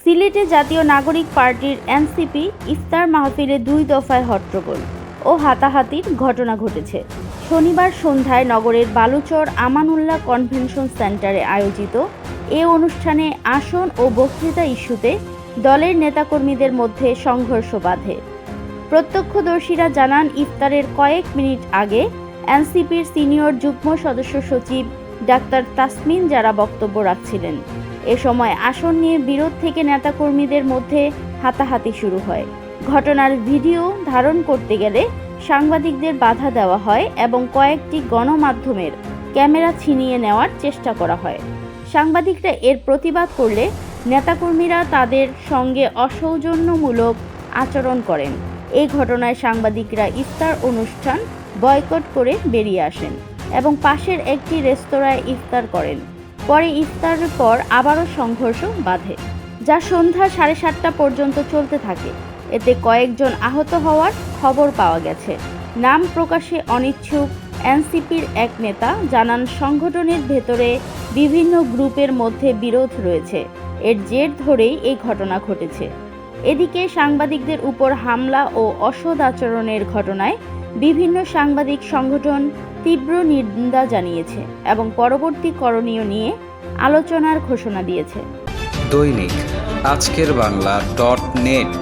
সিলেটে জাতীয় নাগরিক পার্টির এনসিপি ইফতার মাহফিলে 2 দফায় হট্টগোল ও হাতাহাতির ঘটনা ঘটেছে। শনিবার সন্ধ্যায় নগরের বালুচর আমানুল্লাহ কনভেনশন সেন্টারে আয়োজিত এ অনুষ্ঠানে আসন ও বক্তৃতা ইস্যুতে দলের নেতাকর্মীদের মধ্যে সংঘর্ষ বাধে। প্রত্যক্ষদর্শীরা জানান, ইফতারের কয়েক মিনিট আগে এনসিপির সিনিয়র যুগ্ম সদস্য সচিব ডাক্তার তাসমিন যারা বক্তব্য রাখছিলেন। এ সময় আসন নিয়ে বিরোধ থেকে নেতাকর্মীদের মধ্যে হাতাহাতি শুরু হয়। ঘটনার ভিডিও ধারণ করতে গেলে সাংবাদিকদের বাধা দেওয়া হয় এবং কয়েকটি গণমাধ্যমের ক্যামেরা ছিনিয়ে নেওয়ার চেষ্টা করা হয়। সাংবাদিকরা এর প্রতিবাদ করলে নেতাকর্মীরা তাদের সঙ্গে অসৌজন্যমূলক আচরণ করেন। এই ঘটনায় সাংবাদিকরা ইফতার অনুষ্ঠান বয়কট করে বেরিয়ে আসেন এবং পাশের একটি রেস্তোরাঁয় ইফতার করেন। পরে ইফতারের পর আবারও সংঘর্ষ বাধে, যা সন্ধ্যা 7:30 পর্যন্ত চলতে থাকে। এতে কয়েকজন আহত হওয়ার খবর পাওয়া গেছে। নাম প্রকাশে অনিচ্ছুক এনসিপির এক নেতা জানান, সংগঠনের ভেতরে বিভিন্ন গ্রুপের মধ্যে বিরোধ রয়েছে। এর জের ধরেই এই ঘটনা ঘটেছে। এদিকে সাংবাদিকদের উপর হামলা ও অসৎ আচরণের ঘটনায় বিভিন্ন সাংবাদিক সংগঠন তীব্র নিন্দা জানিয়েছে এবং পরবর্তী করণীয় নিয়ে আলোচনার ঘোষণা দিয়েছে। দৈনিক আজকের বাংলা .net